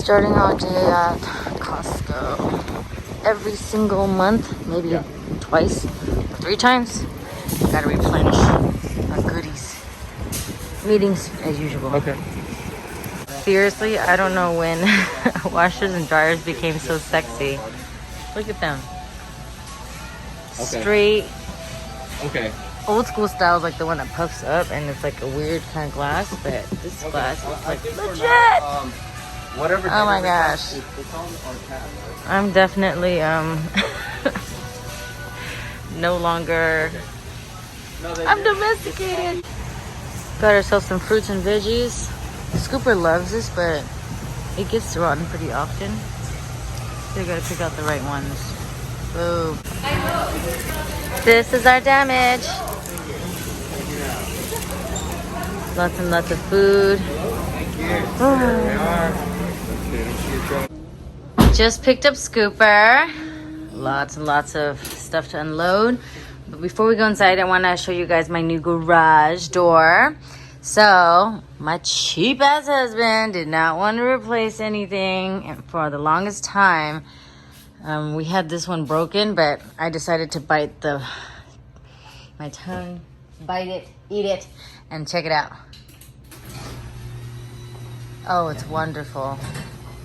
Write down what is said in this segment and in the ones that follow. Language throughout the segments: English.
Starting our day at Costco. Every single month, maybe twice or 3 times. Gotta replenish our goodies. Meetings as usual. Okay. Seriously, I don't know when washers and dryers became so sexy. Look at them. Okay. Straight. Okay. Old school style, like the one that puffs up and it's like a weird kind of glass, but this glass is like legit. Whatever. Oh my gosh. I'm definitely no longer. I'm domesticated. Got ourselves some fruits and veggies. Scooper loves this, but it gets rotten pretty often. So you gotta pick out the right ones. Boom. This is our damage. Lots and lots of food. Just picked up Scooper. Lots and lots of stuff to unload. But before we go inside, I want to show you guys my new garage door. So, my cheap ass husband did not want to replace anything. And for the longest time, we had this one broken, but I decided to bite my tongue, bite it, eat it, and check it out. Oh, it's wonderful.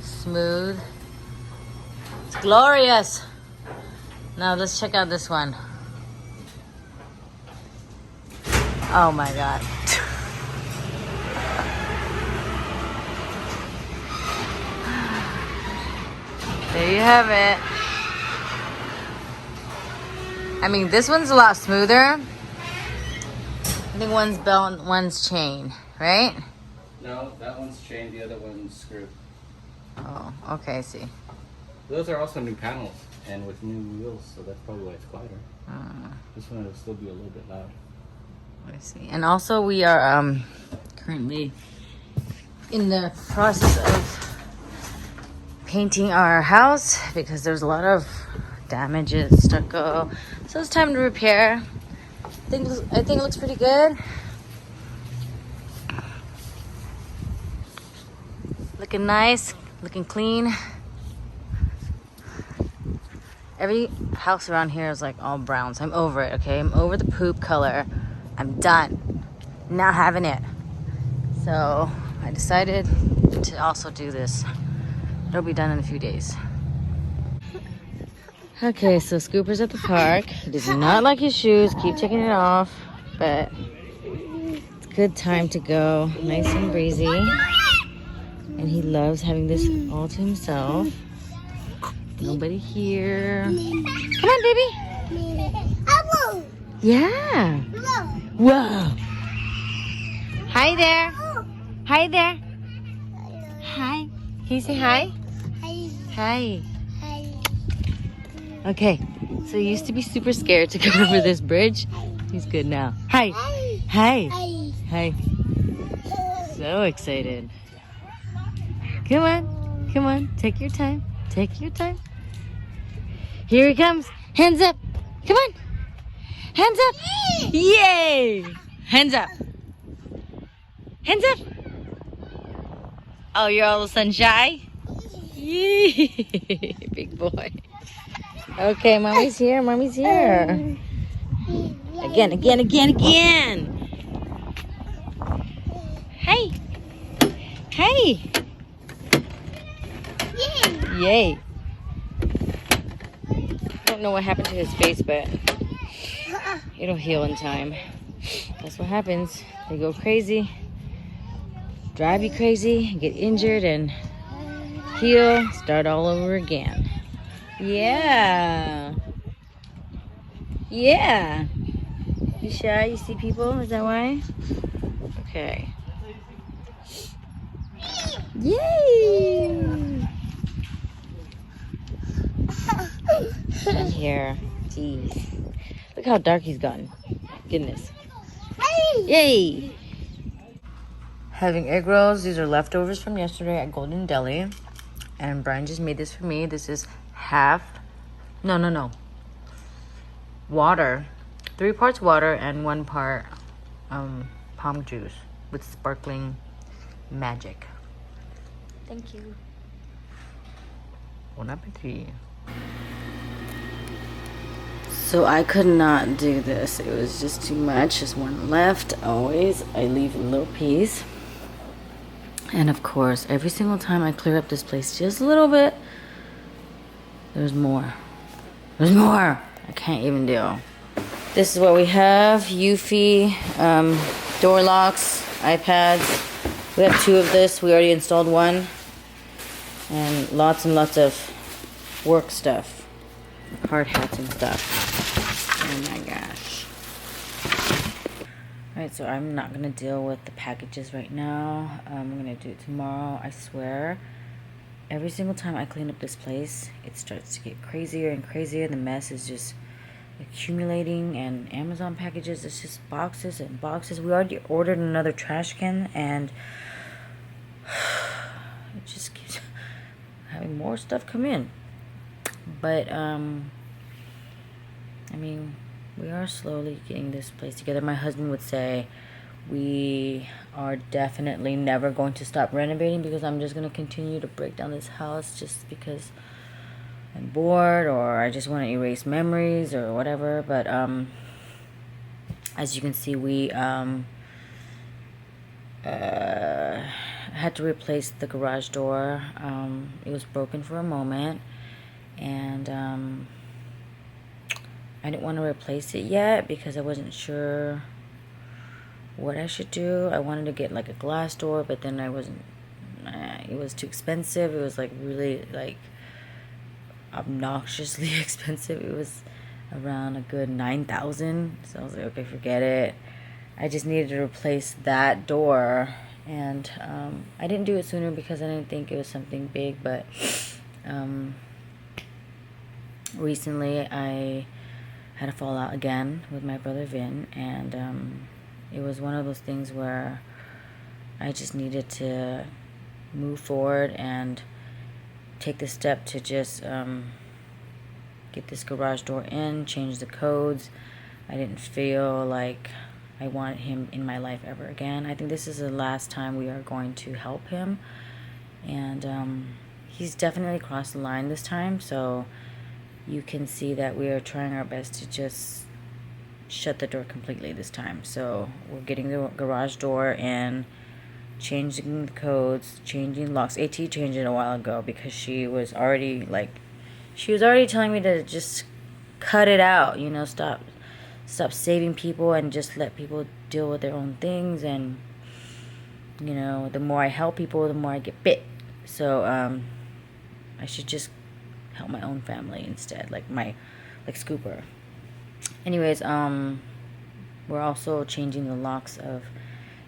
Smooth. It's glorious. Now let's check out this one. Oh my God. There you have it. I mean, this one's a lot smoother. I think one's belt, one's chain, right? No, that one's chain, the other one's screw. Oh, okay, I see. Those are also new panels and with new wheels, so that's probably why it's quieter. This one will still be a little bit loud. I see. And also we are currently in the process of painting our house because there's a lot of damages, stucco. So it's time to repair. I think it looks pretty good. Looking nice, looking clean. Every house around here is like all brown, so I'm over it, okay? I'm over the poop color. I'm done. Not having it. So I decided to also do this. It'll be done in a few days. Okay, so Scooper's at the park. He does not like his shoes. Keep taking it off, but it's a good time to go. Nice and breezy. And he loves having this all to himself. Nobody here. Come on, baby. Yeah. Whoa. Hi there. Hi there. Hi. Can you say hi? Hi. Okay. So he used to be super scared to go over this bridge. He's good now. Hi. Hi. Hi. So excited. Come on. Come on. Take your time. Take your time. Here he comes. Hands up. Come on. Hands up. Yay. Hands up. Hands up. Oh, you're all of a sudden shy? Yay. Big boy. Okay, mommy's here. Mommy's here. Again, again, again, again. Hey. Hey. Yay. I don't know what happened to his face, but it'll heal in time. That's what happens. They go crazy, drive you crazy, get injured, and heal, start all over again. Yeah. Yeah. You shy? You see people? Is that why? Okay. Yay! In here. Jeez. Look how dark he's gotten. Goodness. Yay! Having egg rolls. These are leftovers from yesterday at Golden Deli. And Brian just made this for me. This is half. No. Water. 3 parts water and 1 part palm juice with sparkling magic. Thank you. Bon appetit. So I could not do this. It was just too much. Just one left. Always. I leave a little piece. And of course, every single time I clear up this place just a little bit, there's more. There's more. I can't even deal. This is what we have. Eufy, door locks, iPads. We have 2 of this. We already installed one. And lots of work stuff. Hard hats and stuff. Oh my gosh. Alright, so I'm not going to deal with the packages right now. I'm going to do it tomorrow, I swear. Every single time I clean up this place, it starts to get crazier and crazier. The mess is just accumulating, and Amazon packages, it's just boxes and boxes. We already ordered another trash can, and it just keeps having more stuff come in. But I mean, we are slowly getting this place together. My husband would say we are definitely never going to stop renovating, because I'm just going to continue to break down this house just because I'm bored, or I just want to erase memories or whatever. But as you can see, we had to replace the garage door. It was broken for a moment, and I didn't want to replace it yet because I wasn't sure what I should do. I wanted to get like a glass door, but then I wasn't, it was too expensive. It was like really like obnoxiously expensive. It was around a good $9,000. So I was like, okay, forget it. I just needed to replace that door, and I didn't do it sooner because I didn't think it was something big. But recently I had a fallout again with my brother Vin, and it was one of those things where I just needed to move forward and take the step to just get this garage door in, change the codes. I didn't feel like I wanted him in my life ever again. I think this is the last time we are going to help him, and he's definitely crossed the line this time. So you can see that we are trying our best to just shut the door completely this time. So we're getting the garage door in, changing the codes, changing locks. AT changed it a while ago because she was already telling me to just cut it out, you know, stop saving people and just let people deal with their own things. And you know, the more I help people, the more I get bit. So I should just help my own family instead, like Scooper. Anyways, we're also changing the locks of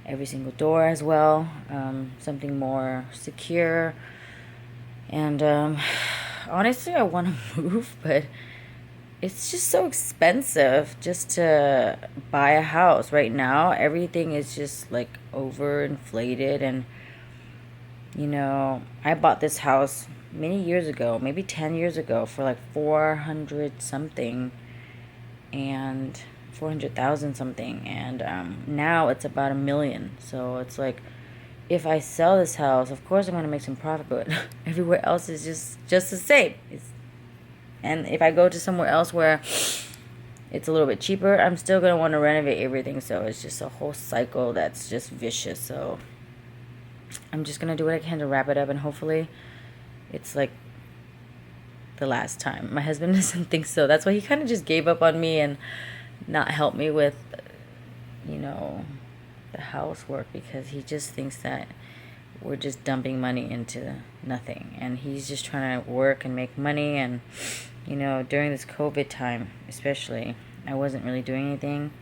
every single door as well, something more secure. And honestly, I want to move, but it's just so expensive just to buy a house right now. Everything is just like overinflated, and you know, I bought this house many years ago, maybe 10 years ago, for like 400 something, and 400,000 something, and now it's about $1 million. So it's like, if I sell this house, of course I'm going to make some profit, but everywhere else is just the same. And if I go to somewhere else where it's a little bit cheaper, I'm still going to want to renovate everything. So it's just a whole cycle that's just vicious. So I'm just going to do what I can to wrap it up, and hopefully it's like the last time. My husband doesn't think so. That's why he kind of just gave up on me and not helped me with, you know, the housework, because he just thinks that we're just dumping money into nothing, and he's just trying to work and make money. And you know, during this COVID time especially, I wasn't really doing anything.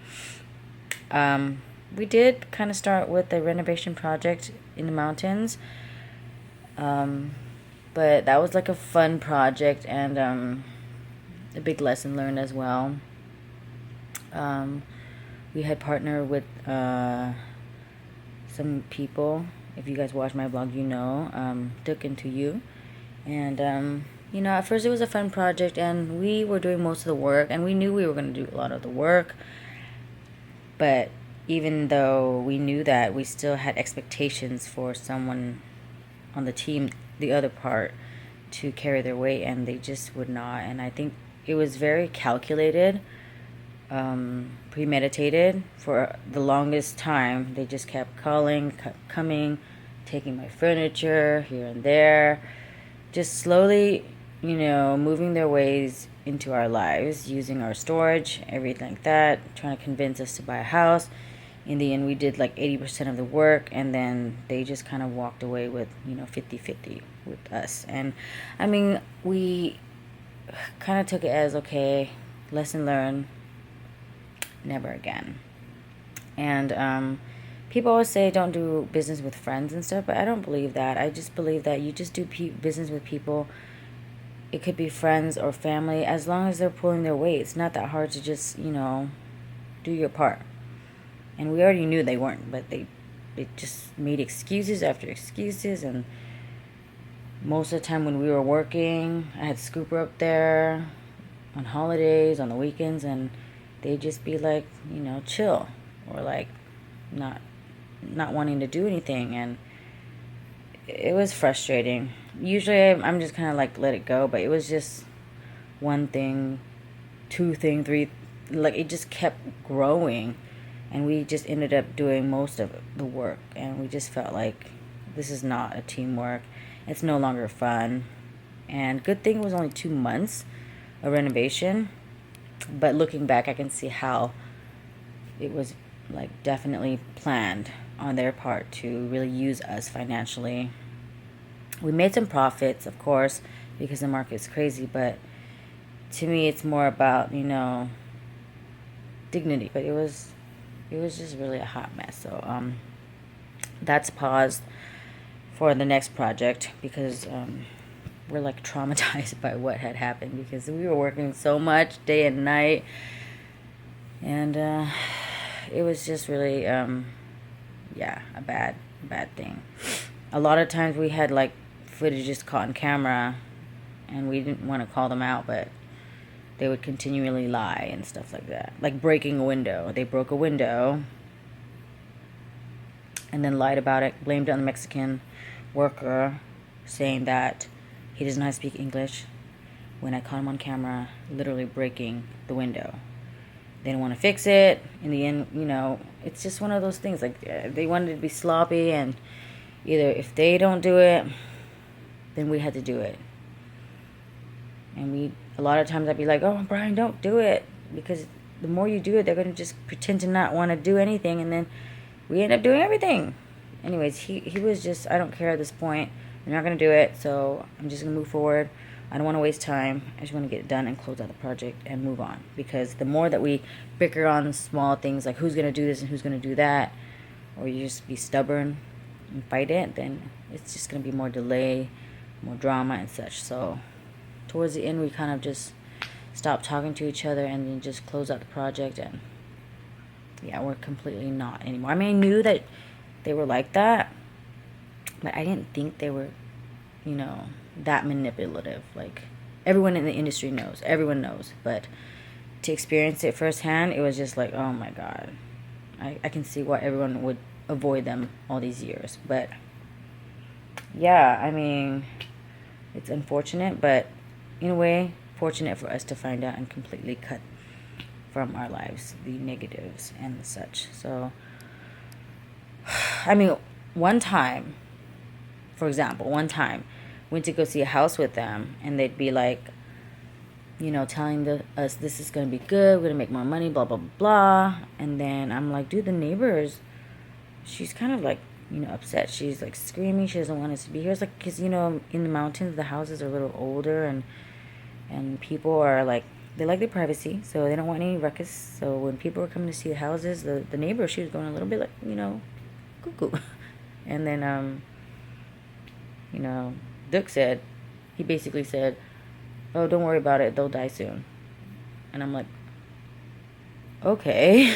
We did kind of start with a renovation project in the mountains, but that was like a fun project, and a big lesson learned as well. We had partnered with some people. If you guys watch my blog, you know, Took Into You. And, you know, at first it was a fun project, and we were doing most of the work, and we knew we were going to do a lot of the work. But even though we knew that, we still had expectations for someone on the team, the other part, to carry their weight, and they just would not. And I think it was very calculated, premeditated. For the longest time they just kept calling, kept coming, taking my furniture here and there, just slowly, moving their ways into our lives, using our storage, everything like that, trying to convince us to buy a house. In the end, we did like 80% of the work, and then they just kind of walked away with 50-50 with us. And I mean, we kind of took it as, okay, lesson learned, never again. And people always say don't do business with friends and stuff, but I don't believe that. I just believe that you just do business with people. It could be friends or family, as long as they're pulling their weight. It's not that hard to just do your part. And we already knew they weren't, but they just made excuses after excuses. And most of the time when we were working, I had Scooper up there on holidays, on the weekends, and they'd just be like, chill, or like not wanting to do anything. And it was frustrating. Usually I'm just kind of like let it go, but it was just one thing, two thing, three, like it just kept growing. And we just ended up doing most of the work. And we just felt like this is not a teamwork. It's no longer fun. And good thing it was only 2 months of renovation. But looking back, I can see how it was like definitely planned on their part to really use us financially. We made some profits, of course, because the market's crazy. But to me, it's more about, dignity. But it was just really a hot mess. So that's paused for the next project, because we're like traumatized by what had happened, because we were working so much day and night, and it was just really a bad thing. A lot of times we had like footages caught on camera, and we didn't want to call them out, but they would continually lie and stuff like that. Like breaking a window. They broke a window and then lied about it, blamed it on the Mexican worker, saying that he doesn't know how to speak English, when I caught him on camera literally breaking the window. They didn't want to fix it. In the end, it's just one of those things. Like, they wanted it to be sloppy, and either if they don't do it, then we had to do it. And a lot of times I'd be like, oh, Brian, don't do it. Because the more you do it, they're going to just pretend to not want to do anything. And then we end up doing everything. Anyways, he was just, I don't care at this point. We're not going to do it. So I'm just going to move forward. I don't want to waste time. I just want to get it done and close out the project and move on. Because the more that we bicker on small things, like who's going to do this and who's going to do that, or you just be stubborn and fight it, then it's just going to be more delay, more drama and such. So towards the end, we kind of just stopped talking to each other and then just closed out the project. And yeah, we're completely not anymore. I mean, I knew that they were like that, but I didn't think they were, that manipulative. Like, everyone in the industry knows. Everyone knows. But to experience it firsthand, it was just like, oh my God. I can see why everyone would avoid them all these years. But yeah, I mean, it's unfortunate, but in a way, fortunate for us to find out and completely cut from our lives the negatives and such. So, I mean, for example, one time, went to go see a house with them, and they'd be like, telling us this is going to be good, we're going to make more money, blah, blah, blah. And then I'm like, dude, the neighbors, she's kind of like, upset. She's like screaming. She doesn't want us to be here. It's like, because, in the mountains, the houses are a little older, and people are like, they like their privacy, so they don't want any ruckus. So when people were coming to see the houses, the neighbor, she was going a little bit like, cuckoo. And then, Duke he basically said, oh, don't worry about it, they'll die soon. And I'm like, okay.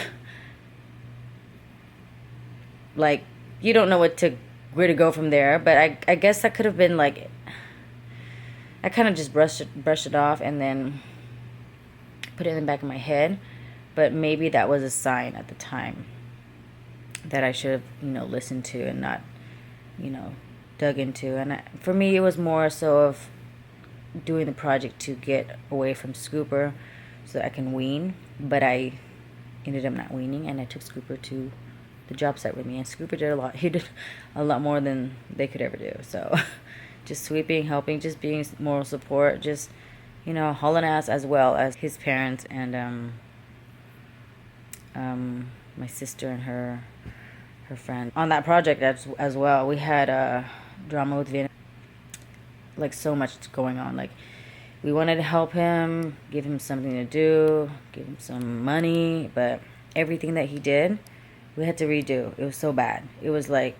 Like, you don't know where to go from there. But I guess that could have been like, I kind of just brushed it off and then put it in the back of my head. But maybe that was a sign at the time that I should have, listened to and not, dug into. And for me, it was more so of doing the project to get away from Scooper so that I can wean, but I ended up not weaning, and I took Scooper to the job site with me, and Scooper did a lot. He did a lot more than they could ever do. So just sweeping, helping, just being moral support, just, you know, hauling ass, as well as his parents and my sister and her friend on that project as well. We had drama with Vin, like so much going on. Like, we wanted to help him, give him something to do, give him some money, but everything that he did, we had to redo. It was so bad. It was like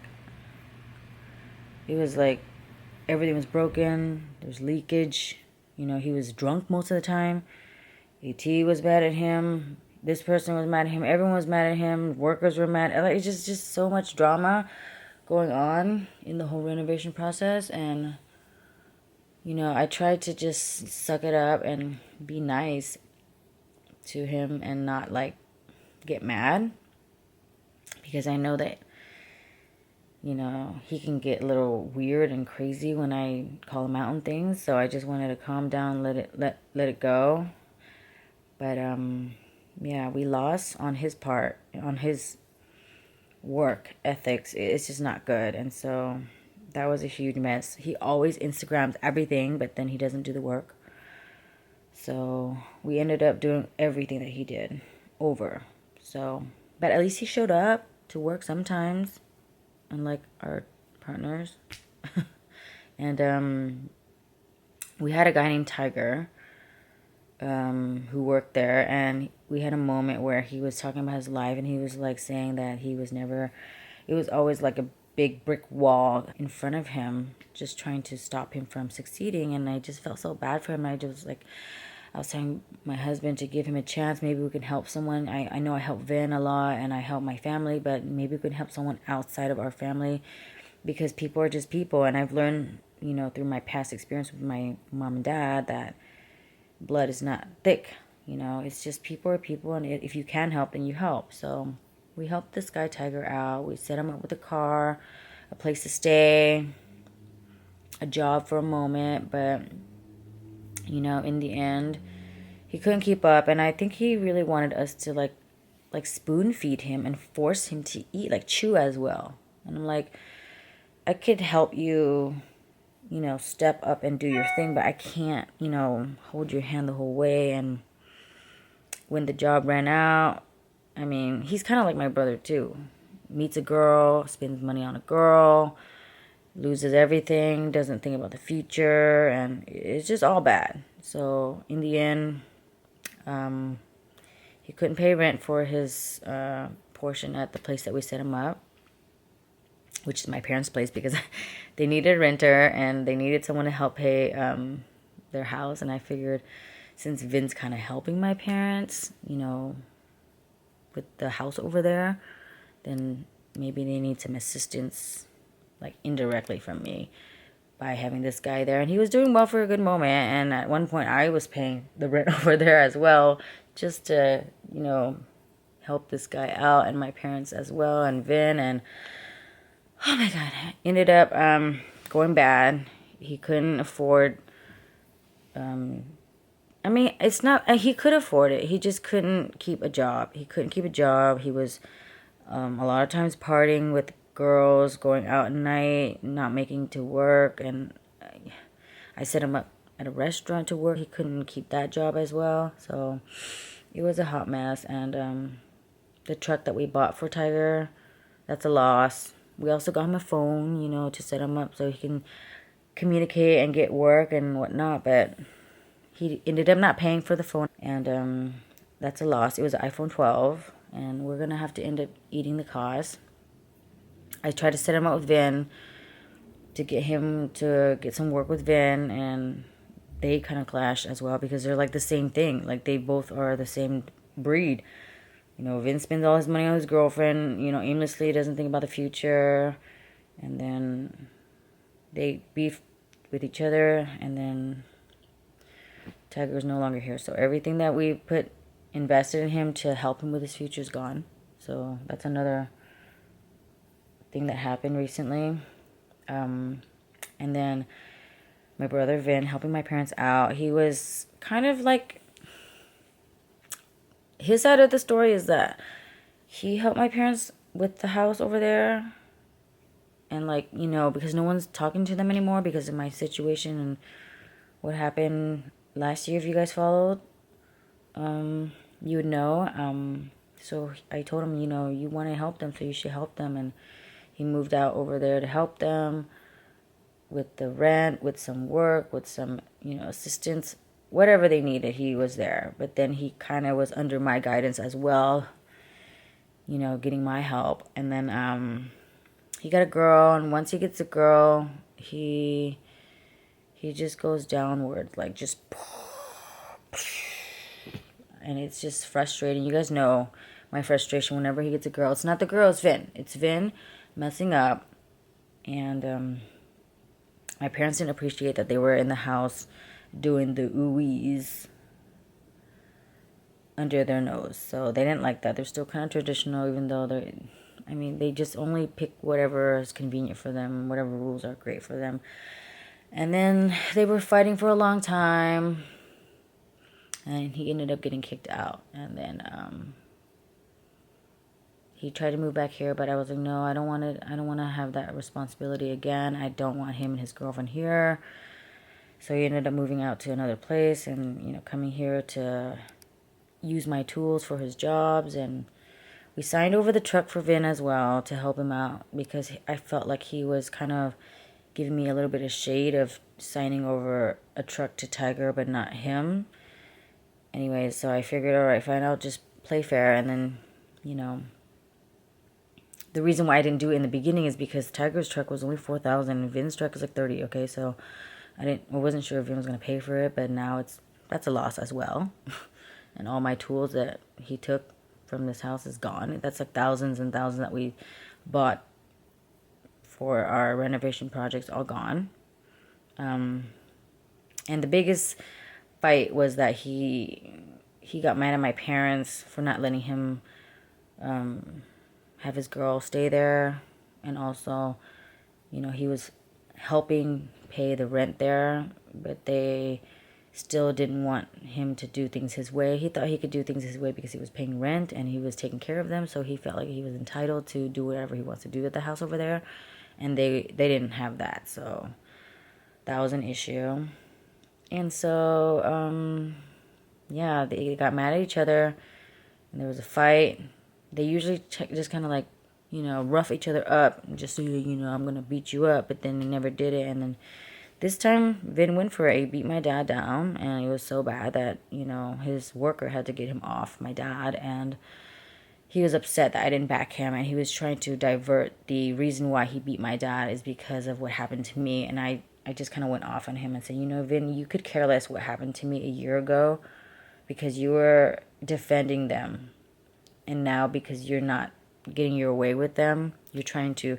everything was broken. There was leakage. You know, he was drunk most of the time. AT was mad at him. This person was mad at him. Everyone was mad at him. Workers were mad. Like, it's just so much drama going on in the whole renovation process. And, you know, I tried to just suck it up and be nice to him and not, like, get mad. Because I know that, you know, he can get a little weird and crazy when I call him out on things. So I just wanted to calm down, let it go. But, yeah, we lost on his part, on his work ethics. It's just not good. And so that was a huge mess. He always Instagrams everything, but then he doesn't do the work. So we ended up doing everything that he did over. So, but at least he showed up to work sometimes, unlike our partners. And we had a guy named Tiger who worked there, and we had a moment where he was talking about his life, and he was like saying that he was never, it was always like a big brick wall in front of him, just trying to stop him from succeeding. And I just felt so bad for him. I just like, I was telling my husband to give him a chance. Maybe we can help someone. I know I help Vin a lot, and I help my family, but maybe we could help someone outside of our family, because people are just people. And I've learned, you know, through my past experience with my mom and dad, that blood is not thick. You know, it's just people are people, and if you can help, then you help. So we helped this guy Tiger out. We set him up with a car, a place to stay, a job for a moment, but, you know, in the end, he couldn't keep up. And I think he really wanted us to like spoon feed him and force him to eat, like chew as well. And I'm like, I could help you, you know, step up and do your thing, but I can't, you know, hold your hand the whole way. And when the job ran out, I mean, he's kind of like my brother too. Meets a girl, spends money on a girl, loses everything, doesn't think about the future, and it's just all bad. So in the end, he couldn't pay rent for his portion at the place that we set him up, which is my parents' place, because they needed a renter and they needed someone to help pay their house. And I figured, since Vin's kind of helping my parents, you know, with the house over there, then maybe they need some assistance, like indirectly from me, by having this guy there. And he was doing well for a good moment. And at one point I was paying the rent over there as well, just to, you know, help this guy out, and my parents as well, and Vin. And oh my God, ended up going bad. He couldn't afford, I mean, it's not, he could afford it. He just couldn't keep a job. He couldn't keep a job. He was a lot of times partying with girls, going out at night, not making to work. And I set him up at a restaurant to work. He couldn't keep that job as well. So it was a hot mess. And the truck that we bought for Tiger, that's a loss. We also got him a phone, you know, to set him up so he can communicate and get work and whatnot. But he ended up not paying for the phone, and that's a loss. It was an iPhone 12, and we're going to have to end up eating the cost. I tried to set him up with Vin to get him to get some work with Vin, and they kind of clashed as well, because they're like the same thing. Like, they both are the same breed. You know, Vin spends all his money on his girlfriend, you know, aimlessly, doesn't think about the future. And then they beef with each other, and then Tiger's no longer here. So everything that we invested in him to help him with his future is gone. So that's another thing that happened recently. And then my brother Vin helping my parents out. He was kind of like, his side of the story is that he helped my parents with the house over there. And like, you know, because no one's talking to them anymore because of my situation and what happened last year. If you guys followed, you would know. So I told him, you know, you want to help them, so you should help them. And he moved out over there to help them with the rent, with some work, with some, you know, assistance, whatever they needed. He was there. But then he kind of was under my guidance as well, you know, getting my help. And then he got a girl, and once he gets a girl, he just goes downward, like just, and it's just frustrating. You guys know my frustration whenever he gets a girl. It's not the girl, it's Vin. It's Vin messing up. And my parents didn't appreciate that they were in the house doing the ooh-wees under their nose. So they didn't like that. They're still kind of traditional, even though they just only pick whatever is convenient for them, whatever rules are great for them. And then they were fighting for a long time, and he ended up getting kicked out. And then he tried to move back here, but I was like, no, I don't want to have that responsibility again. I don't want him and his girlfriend here. So he ended up moving out to another place, and, you know, coming here to use my tools for his jobs. And we signed over the truck for Vin as well to help him out, because I felt like he was kind of giving me a little bit of shade of signing over a truck to Tiger, but not him. Anyways, so I figured, all right, fine, I'll just play fair. And then, you know, the reason why I didn't do it in the beginning is because Tiger's truck was only $4,000 and Vin's truck is like $30,000. Okay, so I wasn't sure if Vin was gonna pay for it, but now that's a loss as well. And all my tools that he took from this house is gone. That's like thousands and thousands that we bought for our renovation projects, all gone. And the biggest fight was that he got mad at my parents for not letting him have his girl stay there. And also, you know, he was helping pay the rent there, but they still didn't want him to do things his way. He thought he could do things his way because he was paying rent and he was taking care of them, so he felt like he was entitled to do whatever he wants to do at the house over there. And they didn't have that, so that was an issue. And so yeah, they got mad at each other, and there was a fight. They usually just kind of like, you know, rough each other up, just so you know, I'm gonna beat you up. But then they never did it. And then this time Vin went for it. He beat my dad down, and it was so bad that, you know, his worker had to get him off, my dad. And he was upset that I didn't back him, and he was trying to divert the reason why he beat my dad is because of what happened to me. And I just kind of went off on him and said, you know, Vin, you could care less what happened to me a year ago because you were defending them. And now, because you're not getting your way with them, you're trying to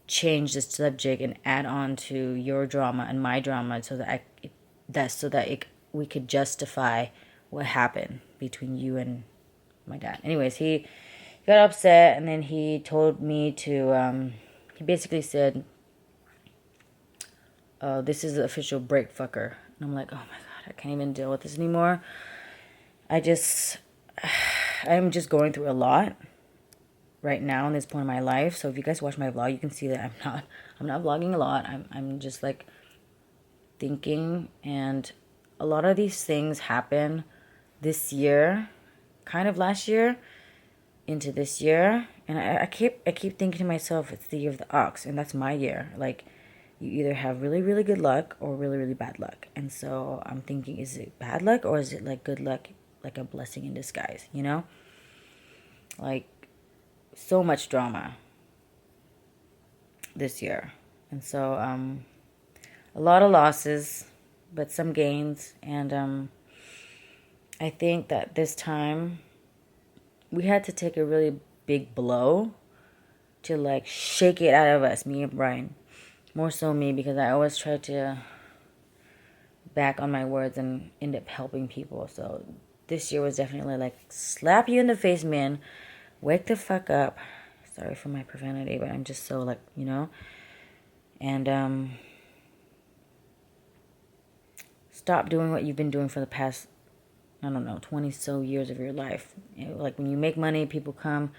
change the subject and add on to your drama and my drama so that we could justify what happened between you and my dad. Anyways, he got upset, and then he told me to, he basically said, this is the official break fucker. And I'm like, oh my God, I can't even deal with this anymore. I'm just going through a lot right now in this point in my life. So if you guys watch my vlog, you can see that I'm not vlogging a lot. I'm just like thinking, and a lot of these things happen this year, kind of last year into this year, and I keep thinking to myself, it's the year of the ox, and that's my year. Like, you either have really, really good luck or really, really bad luck. And so I'm thinking, is it bad luck or is it like good luck, like a blessing in disguise, you know? Like, so much drama this year. And so a lot of losses, but some gains. And I think that this time we had to take a really big blow to like shake it out of us, me and Brian. More so me, because I always try to back on my words and end up helping people. So this year was definitely like, slap you in the face, man. Wake the fuck up. Sorry for my profanity, but I'm just so like, you know. And stop doing what you've been doing for the past, I don't know, 20 so years of your life. Like when you make money, people come,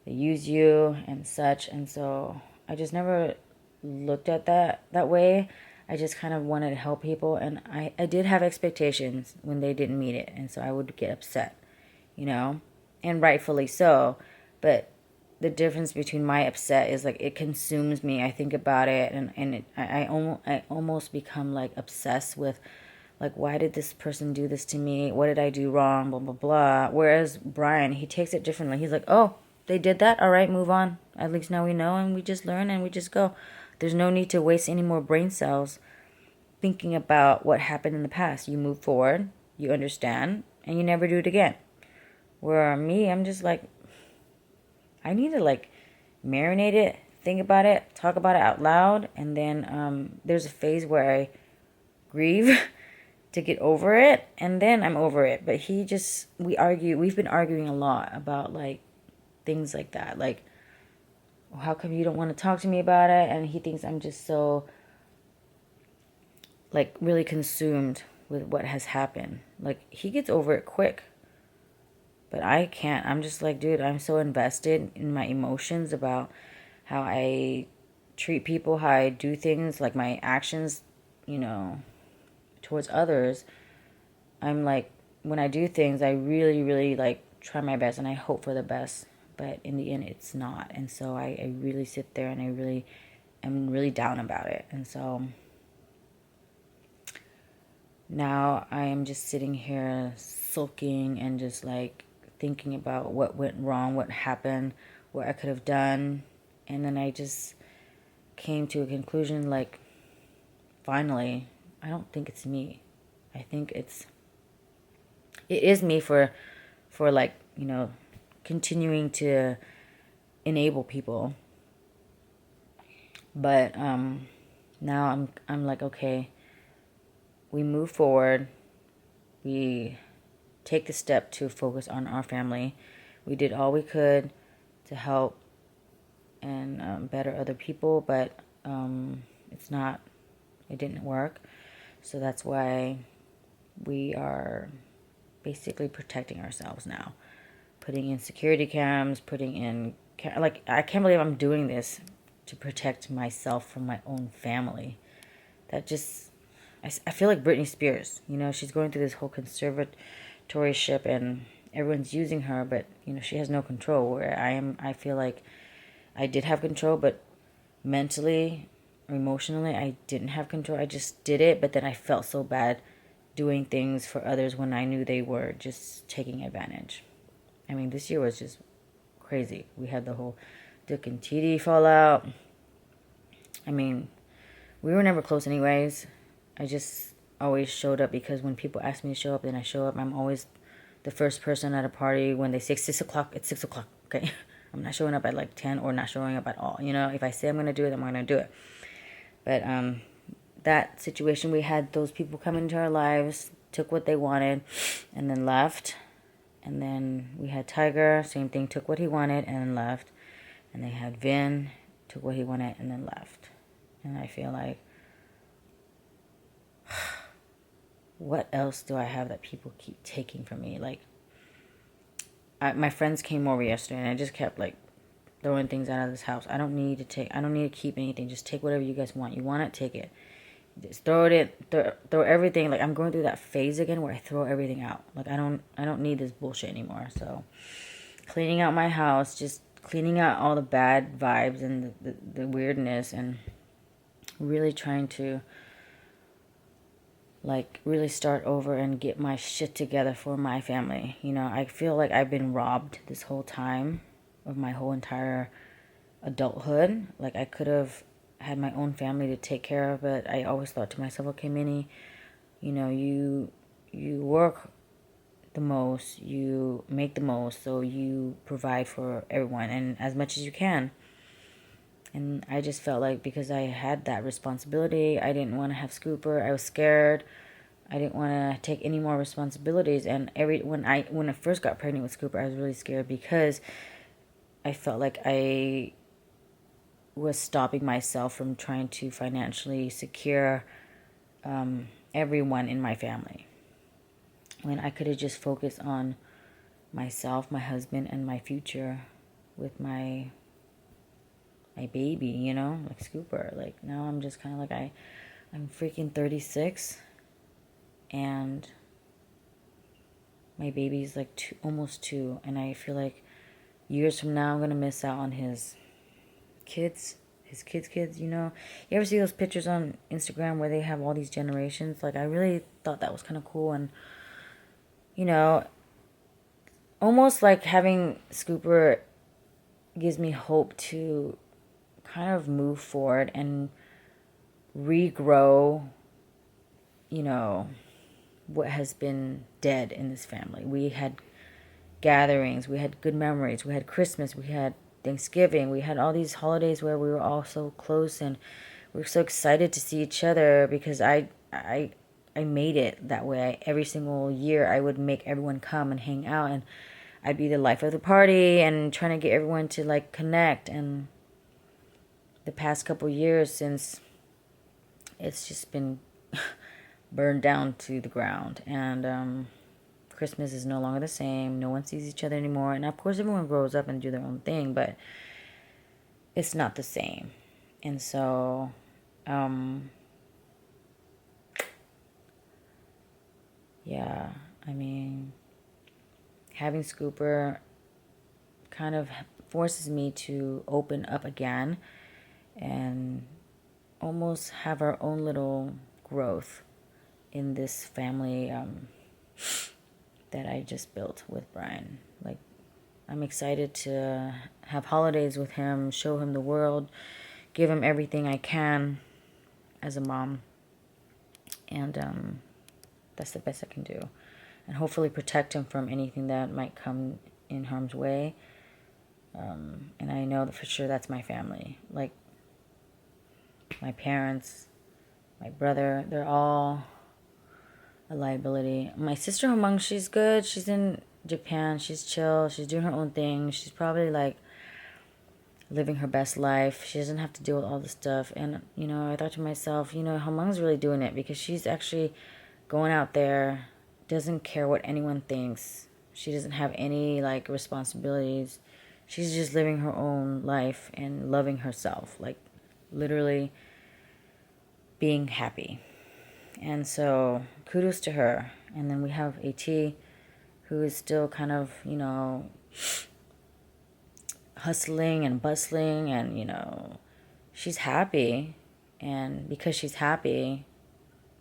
they use you and such. And so I just never looked at that way. I just kind of wanted to help people. And I did have expectations when they didn't meet it. And so I would get upset, and rightfully so. But the difference between my upset is like it consumes me. I think about it, and I almost become like obsessed with like, why did this person do this to me? What did I do wrong? Blah blah blah. Whereas Brian, he takes it differently. He's like, oh, they did that. All right, move on. At least now we know, and we just learn and we just go. There's no need to waste any more brain cells thinking about what happened in the past. You move forward, you understand, and you never do it again. Where me, I'm just like, I need to like marinate it, think about it, talk about it out loud, and then there's a phase where I grieve to get over it, and then I'm over it. But we've been arguing a lot about like things like that, like, well, how come you don't want to talk to me about it? And he thinks I'm just so like really consumed with what has happened. Like he gets over it quick. But I can't. I'm just like, dude, I'm so invested in my emotions about how I treat people, how I do things, like my actions, towards others. I'm like, when I do things, I really, really like try my best and I hope for the best. But in the end, it's not. And so I really sit there and I'm really down about it. And so now I am just sitting here sulking and just like thinking about what went wrong, what happened, what I could have done. And then I just came to a conclusion like, finally, I don't think it's me. I think it is me for like, continuing to enable people. But now I'm like, okay, we move forward. We take the step to focus on our family. We did all we could to help and better other people, but it didn't work. So that's why we are basically protecting ourselves now. Putting in security cams, I can't believe I'm doing this to protect myself from my own family. That just, I feel like Britney Spears, she's going through this whole conservatorship and everyone's using her, but she has no control. Where I feel like I did have control, but mentally or emotionally I didn't have control. I just did it, but then I felt so bad doing things for others when I knew they were just taking advantage. I mean, this year was just crazy. We had the whole Dick and TD fallout. I mean, we were never close anyways. I just always showed up because when people ask me to show up, then I show up. I'm always the first person at a party. When they say 6 o'clock, it's 6 o'clock, okay? I'm not showing up at like 10 or not showing up at all. If I say I'm going to do it, I'm going to do it. But that situation, we had those people come into our lives, took what they wanted, and then left. And then we had Tiger, same thing, took what he wanted and then left. And they had Vin, took what he wanted and then left. And I feel like, what else do I have that people keep taking from me? Like, my friends came over yesterday and I just kept like throwing things out of this house. I don't need to keep anything. Just take whatever you guys want. You want it, take it. Just throw everything. Like, I'm going through that phase again where I throw everything out. Like, I don't need this bullshit anymore. So cleaning out my house, just cleaning out all the bad vibes and the weirdness, and really trying to like really start over and get my shit together for my family. I feel like I've been robbed this whole time of my whole entire adulthood. Like, I could have had my own family to take care of, but I always thought to myself, okay, Minnie, you work the most, you make the most, so you provide for everyone and as much as you can. And I just felt like because I had that responsibility, I didn't want to have Scooper. I was scared. I didn't want to take any more responsibilities. And when I first got pregnant with Scooper, I was really scared because I felt like I was stopping myself from trying to financially secure everyone in my family, when I could have just focused on myself, my husband, and my future with my baby, you know, like Scooper. Like, now I'm just kind of like, I'm freaking 36, and my baby's like almost 2, and I feel like years from now I'm gonna miss out on his kids, you know. You ever see those pictures on Instagram where they have all these generations? Like, I really thought that was kind of cool, and, you know, almost like having Scooper gives me hope to kind of move forward and regrow, you know, what has been dead in this family. We had gatherings, we had good memories, we had Christmas, we had Thanksgiving, we had all these holidays where we were all so close, and we were so excited to see each other, because I made it that way. Every single year I would make everyone come and hang out, and I'd be the life of the party and trying to get everyone to like connect. And the past couple years, since it's just been burned down to the ground, and Christmas is no longer the same. No one sees each other anymore, and of course everyone grows up and do their own thing, but it's not the same. And so yeah, I mean, having Scooper kind of forces me to open up again and almost have our own little growth in this family that I just built with Brian. Like, I'm excited to have holidays with him, show him the world, give him everything I can as a mom, and that's the best I can do, and hopefully protect him from anything that might come in harm's way. And I know that for sure that's my family. Like, my parents, my brother, they're all a liability. My sister Humong, she's good. She's in Japan. She's chill. She's doing her own thing. She's probably like living her best life. She doesn't have to deal with all this stuff. And, you know, I thought to myself, you know, Humong's really doing it, because she's actually going out there, doesn't care what anyone thinks. She doesn't have any like responsibilities. She's just living her own life and loving herself, like literally being happy. And so kudos to her. And then we have AT, who is still kind of, you know, hustling and bustling, and, you know, she's happy. And because she's happy,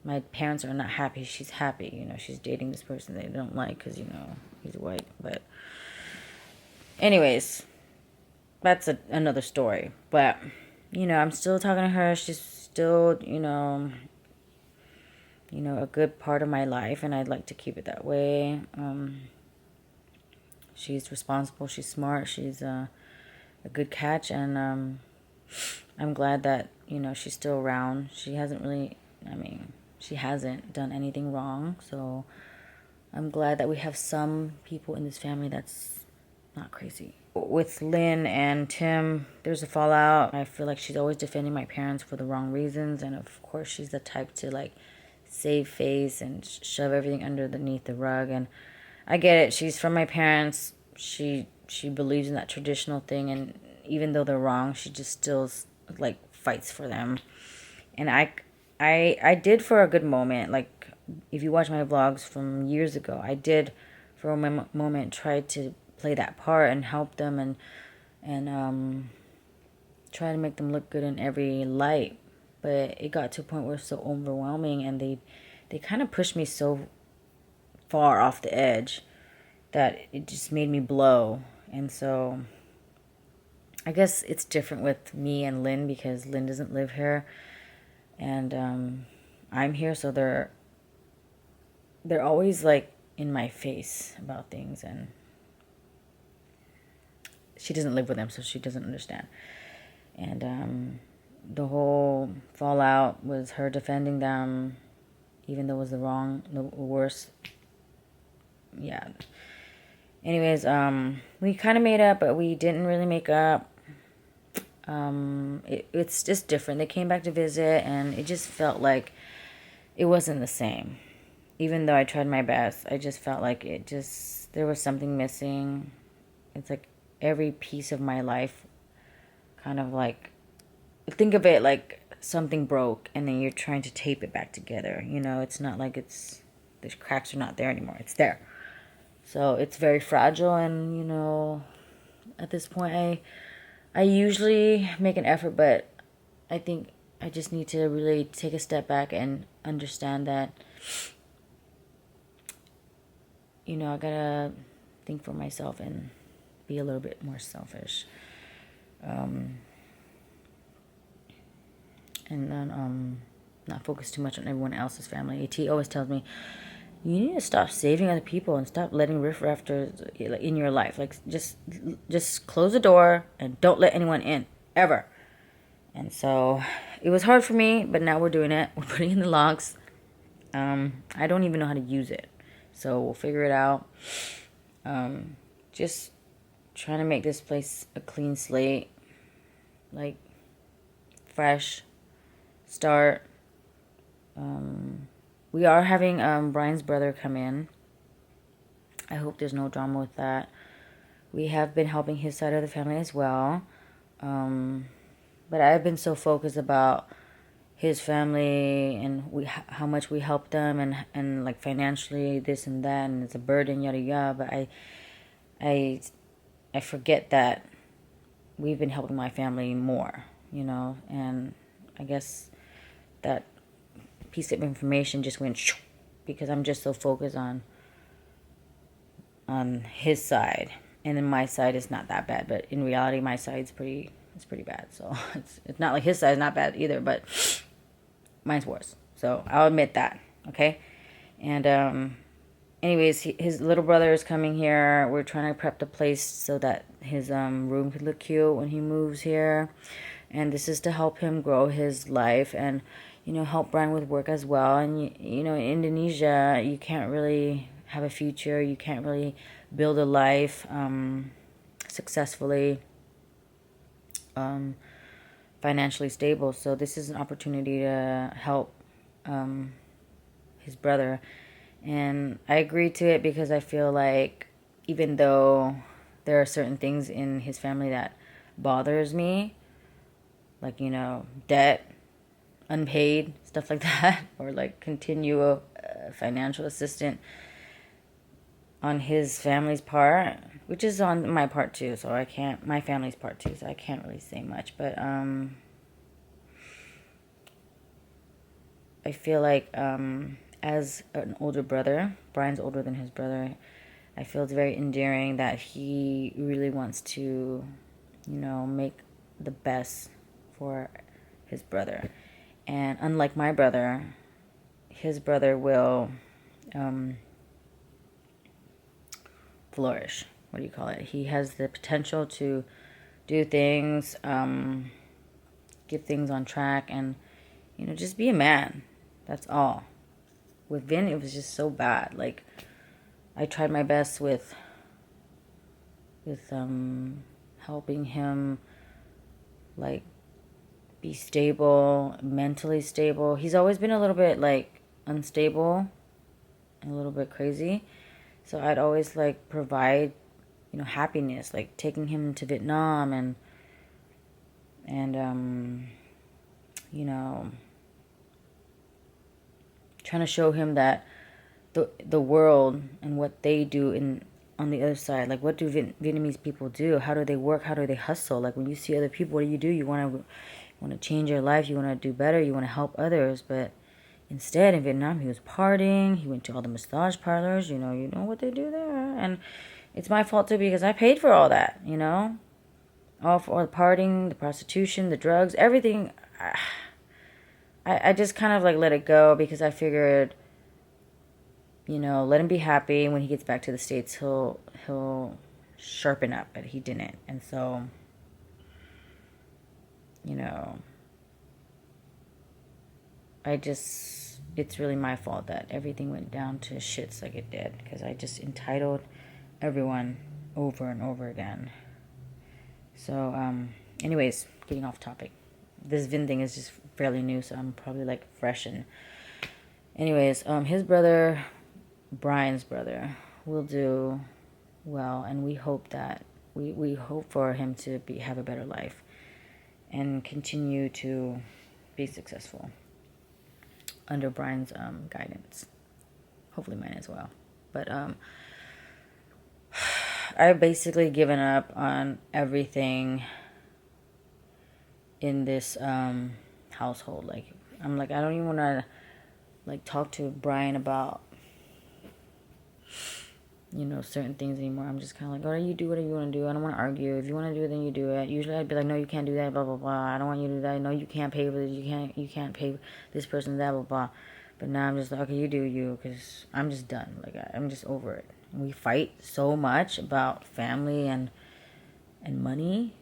my parents are not happy she's happy. You know, she's dating this person they don't like because, you know, he's white. But anyways, that's another story. But, you know, I'm still talking to her. She's still, you know, a good part of my life, and I'd like to keep it that way. She's responsible. She's smart. She's a good catch, and I'm glad that, you know, she's still around. She hasn't really, she hasn't done anything wrong, so I'm glad that we have some people in this family that's not crazy. With Lynn and Tim, there's a fallout. I feel like she's always defending my parents for the wrong reasons, and of course she's the type to like save face and shove everything underneath the rug. And I get it. She's from my parents. She believes in that traditional thing, and even though they're wrong, she just still like fights for them. And I did for a good moment. Like, if you watch my vlogs from years ago, I did for a moment try to play that part and help them, and try to make them look good in every light. But it got to a point where it's so overwhelming, and they kind of pushed me so far off the edge that it just made me blow. And so I guess it's different with me and Lynn, because Lynn doesn't live here, and I'm here, so they're always like in my face about things, and she doesn't live with them, so she doesn't understand. And the whole fallout was her defending them, even though it was the worst. Yeah. Anyways, we kind of made up, but we didn't really make up. It's just different. They came back to visit, and it just felt like it wasn't the same. Even though I tried my best, I just felt like there was something missing. It's like every piece of my life kind of like, think of it like something broke and then you're trying to tape it back together. It's not like the cracks are not there anymore. It's there. So it's very fragile, and at this point I usually make an effort, but I think I just need to really take a step back and understand that I gotta think for myself and be a little bit more selfish. And then not focus too much on everyone else's family. AT always tells me, you need to stop saving other people and stop letting riffraffers in your life. Like, just close the door and don't let anyone in, ever. And so it was hard for me, but now we're doing it. We're putting in the locks. I don't even know how to use it, so we'll figure it out. Just trying to make this place a clean slate, like fresh start. We are having Brian's brother come in. I hope there's no drama with that. We have been helping his side of the family as well. But I've been so focused about his family and how much we help them and like financially this and that, and it's a burden, yada yada. But I forget that we've been helping my family more, and I guess that piece of information just went shoo, because I'm just so focused on his side, and then my side is not that bad, but in reality my side's pretty bad. So it's not like his side is not bad either, but mine's worse. So I'll admit that, okay? And anyways, his little brother is coming here. We're trying to prep the place so that his room could look cute when he moves here, and this is to help him grow his life and help Brian with work as well. And in Indonesia, you can't really have a future. You can't really build a life successfully, financially stable. So this is an opportunity to help his brother. And I agreed to it because I feel like even though there are certain things in his family that bothers me, like, debt, unpaid, stuff like that, or like continual financial assistance on his family's part, which is on my part too, so I can't, my family's part too, so I can't really say much, but I feel like as an older brother, Brian's older than his brother, I feel it's very endearing that he really wants to, make the best for his brother. And unlike my brother, his brother will flourish. What do you call it? He has the potential to do things, get things on track, and just be a man. That's all. With Vin, it was just so bad. Like, I tried my best with helping him, like, be stable, mentally stable. He's always been a little bit like unstable and a little bit crazy. So I'd always like provide, happiness, like taking him to Vietnam and trying to show him that the world and what they do on the other side. Like, what do Vietnamese people do? How do they work? How do they hustle? Like, when you see other people, what do? You want to change your life. You want to do better. You want to help others. But instead, in Vietnam, he was partying. He went to all the massage parlors. You know what they do there. And it's my fault too, because I paid for all that. All for the partying, the prostitution, the drugs, everything. I just kind of like let it go because I figured, let him be happy. When he gets back to the States, he'll sharpen up, but he didn't. And so, it's really my fault that everything went down to shits like it did, because I just entitled everyone over and over again. So, anyways, getting off topic. This Vin thing is just fairly new, so I'm probably like fresh Anyways, his brother, Brian's brother, will do well, and we hope that we hope for him to have a better life and continue to be successful under Brian's guidance. Hopefully mine as well. But I've basically given up on everything in this household. Like, I'm like, I don't even want to like talk to Brian about, you know, certain things anymore. I'm just kind of like, oh, you do whatever you want to do. I don't want to argue. If you want to do it, then you do it. Usually I'd be like, no, you can't do that, blah, blah, blah. I don't want you to do that. No, you can't pay for this. You can't pay this person that, blah, blah. But now I'm just like, okay, you do you, because I'm just done. Like, I'm just over it. We fight so much about family and money.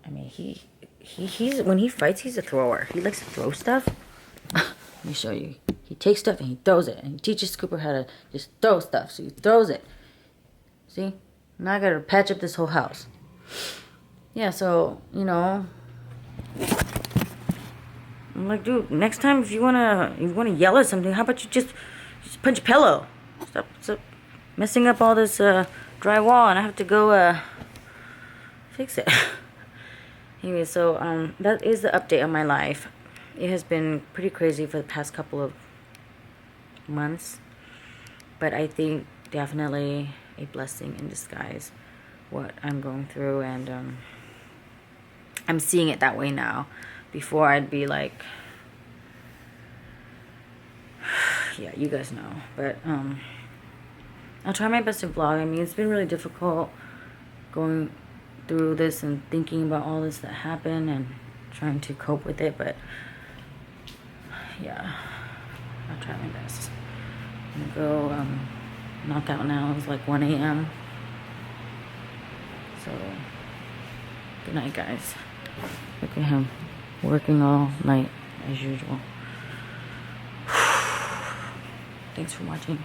I mean, he's when he fights, he's a thrower. He likes to throw stuff. Let me show you. He takes stuff and he throws it. And he teaches Cooper how to just throw stuff. So he throws it. See? Now I gotta patch up this whole house. Yeah, so, you know. I'm like, dude, next time if you wanna yell at something, how about you just punch a pillow? Stop messing up all this drywall, and I have to go fix it. Anyway, so that is the update on my life. It has been pretty crazy for the past couple of months, but I think definitely a blessing in disguise what I'm going through, and I'm seeing it that way now. Before I'd be like, yeah, you guys know, but I'll try my best to vlog. I mean, it's been really difficult going through this and thinking about all this that happened and trying to cope with it, but yeah, I'll try my best. I'm gonna go knock out now. It's like 1 a.m. So, good night, guys. Look at him working all night as usual. Thanks for watching.